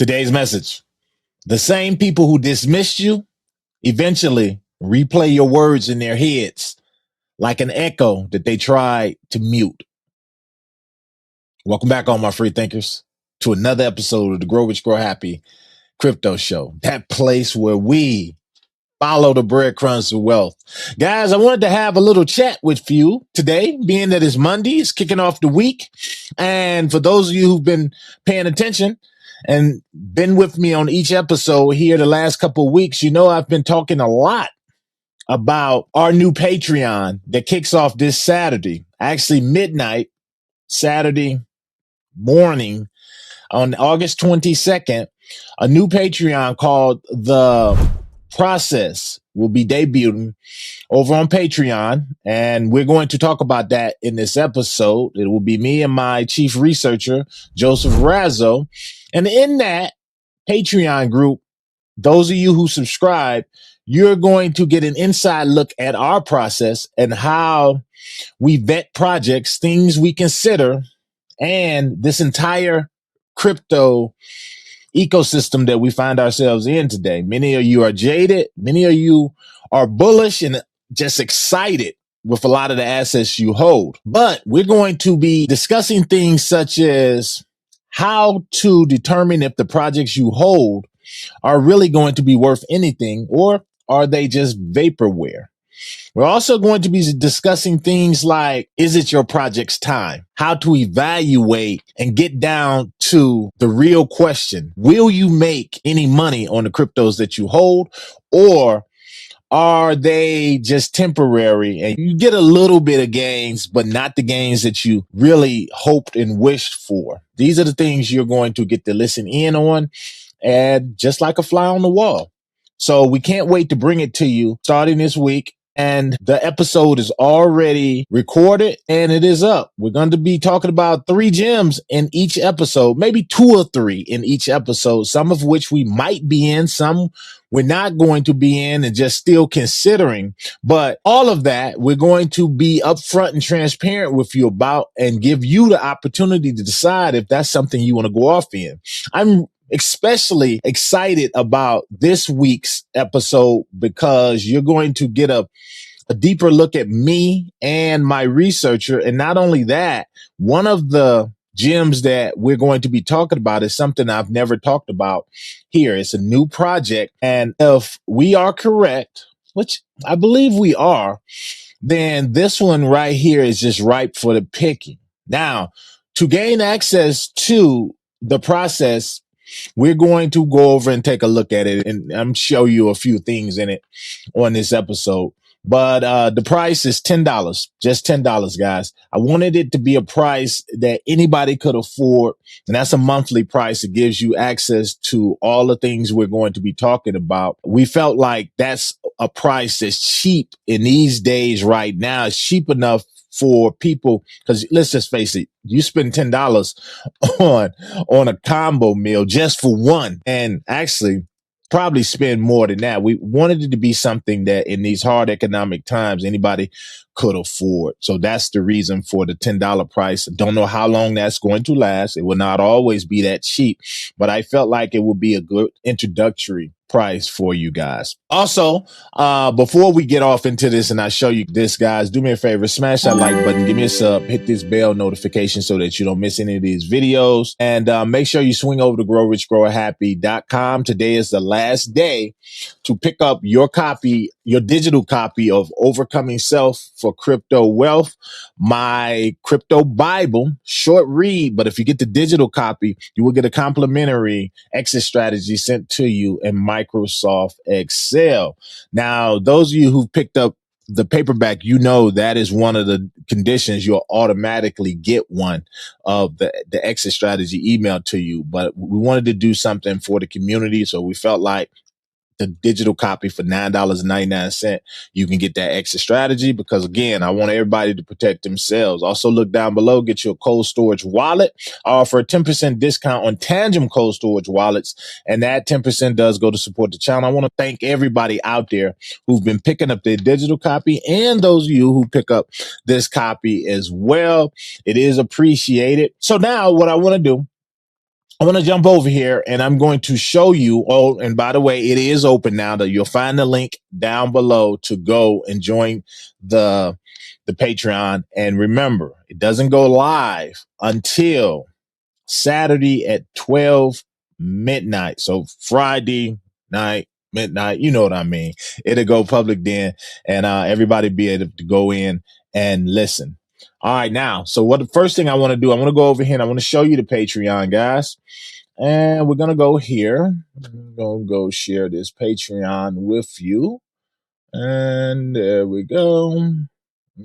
Today's message: the same people who dismissed you eventually replay your words in their heads like an echo that they tried to mute. Welcome back, all my free thinkers, to another episode of the Grow Rich, Grow Happy Crypto Show, that place where we follow the breadcrumbs of wealth. Guys, I wanted to have a little chat with you today, being that it's Monday, it's kicking off the week. And for those of you who've been paying attention and been with me on each episode here the last couple of weeks, you know I've been talking a lot about our new Patreon that kicks off this Saturday, actually midnight, Saturday morning on August 22nd. A new Patreon called The Process will be debuting over on Patreon, and we're going to talk about that in this episode. It will be me and my chief researcher, J Razo. And in that Patreon group, those of you who subscribe, you're going to get an inside look at our process and how we vet projects, things we consider, and this entire crypto ecosystem that we find ourselves in today. Many of you are jaded. Many of you are bullish and just excited with a lot of the assets you hold. But we're going to be discussing things such as how to determine if the projects you hold are really going to be worth anything, or are they just vaporware? We're also going to be discussing things like, is it your project's time? How to evaluate and get down to the real question. Will you make any money on the cryptos that you hold, or are they just temporary and you get a little bit of gains, but not the gains that you really hoped and wished for? These are the things you're going to get to listen in on, and just like a fly on the wall. So we can't wait to bring it to you starting this week. And the episode is already recorded and it is up. We're going to be talking about 3 gems in each episode, maybe 2 or 3 in each episode, some of which we might be in, some we're not going to be in and just still considering. But all of that, we're going to be upfront and transparent with you about and give you the opportunity to decide if that's something you want to go off in. I'm especially excited about this week's episode because you're going to get a deeper look at me and my researcher. And not only that, one of the gems that we're going to be talking about is something I've never talked about here. It's a new project. And if we are correct, which I believe we are, then this one right here is just ripe for the picking. Now, to gain access to the process, we're going to go over and take a look at it, and I'm show you a few things in it on this episode. But the price is $10, just $10, guys. I wanted it to be a price that anybody could afford, and that's a monthly price. It gives you access to all the things we're going to be talking about. We felt like that's a price that's cheap in these days right now. It's cheap enough for people, because let's just face it, you spend $10 on a combo meal just for one, and actually probably spend more than that. We wanted it to be something that in these hard economic times anybody could afford. So that's the reason for the $10 price. Don't know how long that's going to last. It will not always be that cheap, but I felt like it would be a good introductory price for you guys. Also, before we get off into this and I show you this, guys, do me a favor, smash that like button, give me a sub, hit this bell notification so that you don't miss any of these videos, and make sure you swing over to growrichgrowhappy.com. Today is the last day to pick up your copy, your digital copy of Overcoming Self for Crypto Wealth, my crypto Bible, short read, but if you get the digital copy, you will get a complimentary exit strategy sent to you in Microsoft Excel. Now, those of you who picked up the paperback, you know that is one of the conditions. You'll automatically get one of the exit strategy emailed to you. But we wanted to do something for the community, so we felt like the digital copy for $9.99. You can get that extra strategy because, again, I want everybody to protect themselves. Also, look down below, get your cold storage wallet. I offer a 10% discount on Tangent cold storage wallets, and that 10% does go to support the channel. I want to thank everybody out there who've been picking up their digital copy and those of you who pick up this copy as well. It is appreciated. So now what I want to do, I want to jump over here and I'm going to show you. Oh, and by the way, it is open now. That you'll find the link down below to go and join the Patreon. And remember, it doesn't go live until Saturday at 12 midnight. So Friday night, midnight, you know what I mean? It'll go public then, and everybody be able to go in and listen. All right, now, so what the first thing I want to do, I want to go over here and I want to show you the Patreon, guys. And we're going to go here. I'm going to go share this Patreon with you. And there we go.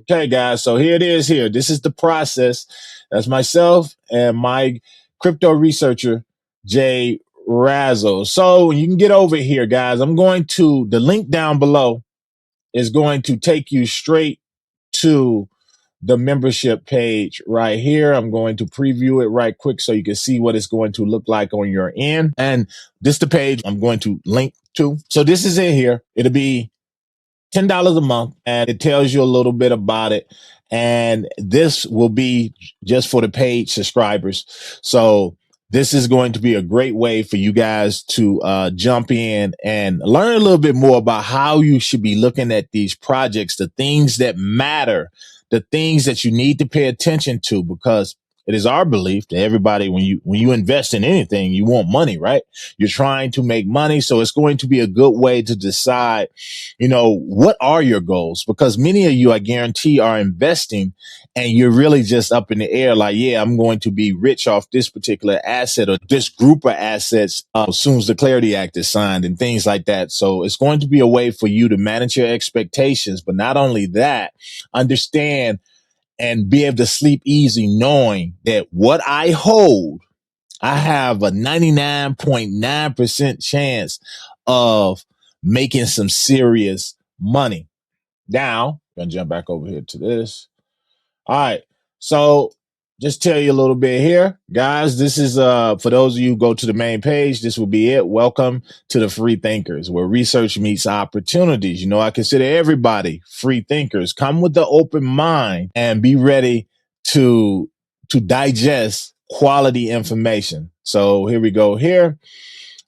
Okay, guys. So here it is here. This is the process. That's myself and my crypto researcher, J Razo. So you can get over here, guys. The link down below is going to take you straight to the membership page right here. I'm going to preview it right quick so you can see what it's going to look like on your end. And this is the page I'm going to link to. So this is it here. It'll be $10 a month, and it tells you a little bit about it. And this will be just for the paid subscribers. So this is going to be a great way for you guys to jump in and learn a little bit more about how you should be looking at these projects, the things that matter, the things that you need to pay attention to, because it is our belief that everybody, when you invest in anything, you want money, right? You're trying to make money. So it's going to be a good way to decide, what are your goals? Because many of you, I guarantee, are investing and you're really just up in the air. Like, yeah, I'm going to be rich off this particular asset or this group of assets as soon as the Clarity Act is signed and things like that. So it's going to be a way for you to manage your expectations. But not only that, understand and be able to sleep easy knowing that what I hold, I have a 99.9% chance of making some serious money. Now, I'm going to jump back over here to this. All right. So just tell you a little bit here, guys. This is for those of you who go to the main page, this will be it. Welcome to the Free Thinkers, where research meets opportunities. I consider everybody free thinkers. Come with the open mind and be ready to digest quality information. So here we go here.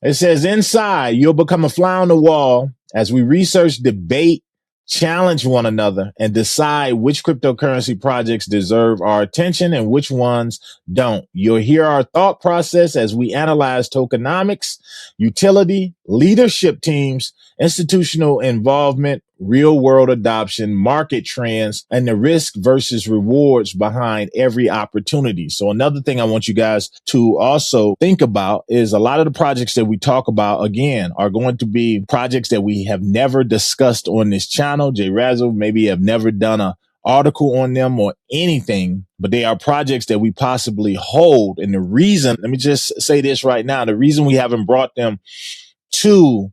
It says, inside, you'll become a fly on the wall as we research, debate, challenge one another, and decide which cryptocurrency projects deserve our attention and which ones don't. You'll hear our thought process as we analyze tokenomics, utility, leadership teams, institutional involvement, real world adoption, market trends, and the risk versus rewards behind every opportunity. So another thing I want you guys to also think about is a lot of the projects that we talk about, again, are going to be projects that we have never discussed on this channel. J Razo maybe have never done a article on them or anything, but they are projects that we possibly hold. And the reason, let me just say this right now, the reason we haven't brought them to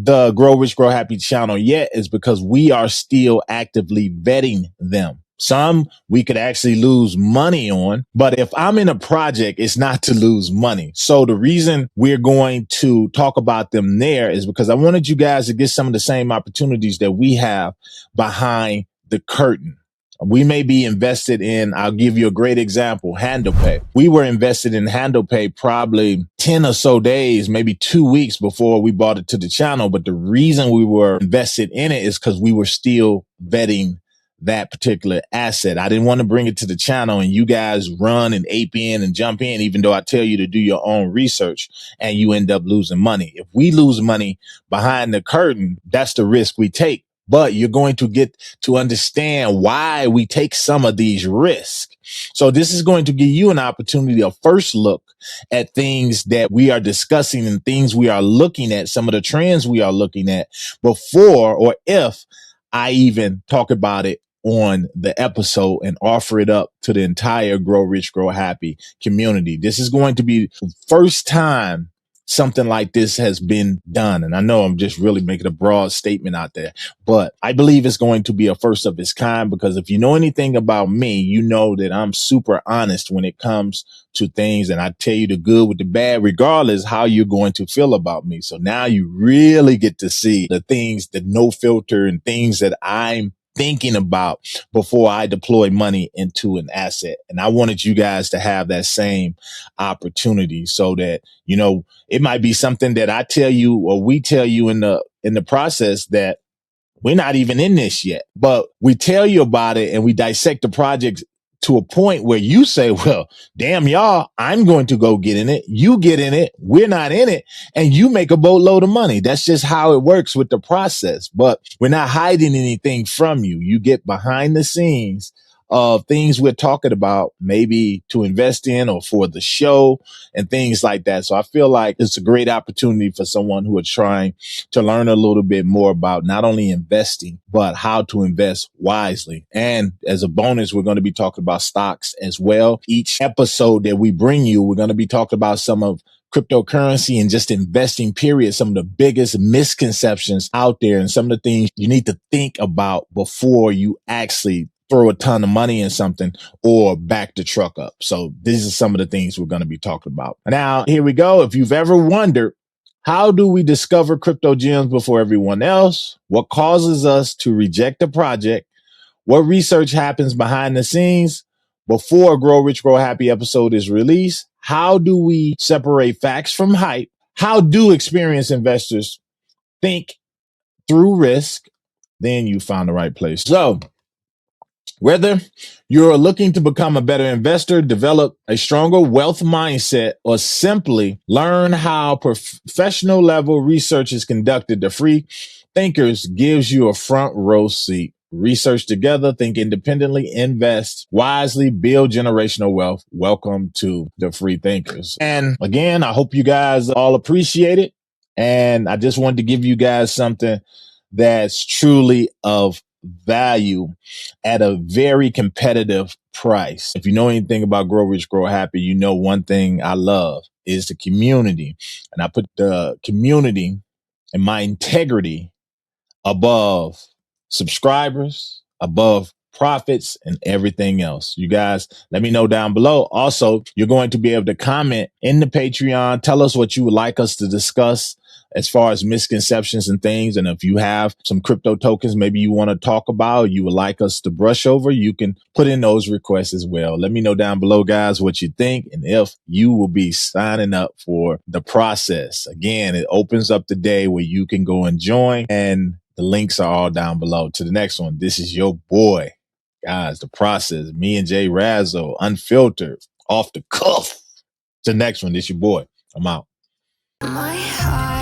the Grow Rich, Grow Happy channel yet is because we are still actively vetting them. Some we could actually lose money on, but if I'm in a project, it's not to lose money. So the reason we're going to talk about them there is because I wanted you guys to get some of the same opportunities that we have behind the curtain. We may be invested in, I'll give you a great example, HandlePay. We were invested in HandlePay probably 10 or so days, maybe 2 weeks before we brought it to the channel. But the reason we were invested in it is because we were still vetting that particular asset. I didn't want to bring it to the channel and you guys run and ape in and jump in, even though I tell you to do your own research and you end up losing money. If we lose money behind the curtain, that's the risk we take. But you're going to get to understand why we take some of these risks. So this is going to give you an opportunity, a first look at things that we are discussing and things we are looking at, some of the trends we are looking at before or if I even talk about it on the episode and offer it up to the entire Grow Rich, Grow Happy community. This is going to be the first time something like this has been done. And I know I'm just really making a broad statement out there, but I believe it's going to be a first of its kind, because if you know anything about me, you know that I'm super honest when it comes to things. And I tell you the good with the bad, regardless how you're going to feel about me. So now you really get to see the things, the no filter and things that I'm thinking about before I deploy money into an asset. And I wanted you guys to have that same opportunity so that, you know, it might be something that I tell you or we tell you in the process that we're not even in this yet, but we tell you about it and we dissect the project to a point where you say, well, damn y'all, I'm going to go get in it. You get in it. We're not in it. And you make a boatload of money. That's just how it works with the process, but we're not hiding anything from you. You get behind the scenes of things we're talking about, maybe to invest in or for the show and things like that. So I feel like it's a great opportunity for someone who is trying to learn a little bit more about not only investing, but how to invest wisely. And as a bonus, we're going to be talking about stocks as well. Each episode that we bring you, we're going to be talking about some of cryptocurrency and just investing period, some of the biggest misconceptions out there and some of the things you need to think about before you actually throw a ton of money in something or back the truck up. So these are some of the things we're going to be talking about. Now, here we go. If you've ever wondered, how do we discover crypto gems before everyone else? What causes us to reject a project? What research happens behind the scenes before a Grow Rich, Grow Happy episode is released? How do we separate facts from hype? How do experienced investors think through risk? Then you found the right place. So, whether you're looking to become a better investor, develop a stronger wealth mindset, or simply learn how professional level research is conducted, the Free Thinkers gives you a front row seat. Research together, think independently, invest wisely, build generational wealth. Welcome to the Free Thinkers. And again, I hope you guys all appreciate it. And I just wanted to give you guys something that's truly of value at a very competitive price. If you know anything about Grow Rich, Grow Happy, you know one thing I love is the community. And I put the community and my integrity above subscribers, above profits, and everything else. You guys, let me know down below. Also, you're going to be able to comment in the Patreon. Tell us what you would like us to discuss as far as misconceptions and things. And if you have some crypto tokens, maybe you want to talk about, you would like us to brush over, you can put in those requests as well. Let me know down below, guys, what you think and if you will be signing up for the process. Again, it opens up the day where you can go and join, and the links are all down below. To the next one, this is your boy, guys, the process. Me and J Razo, unfiltered, off the cuff. To the next one, this your boy. I'm out. My heart.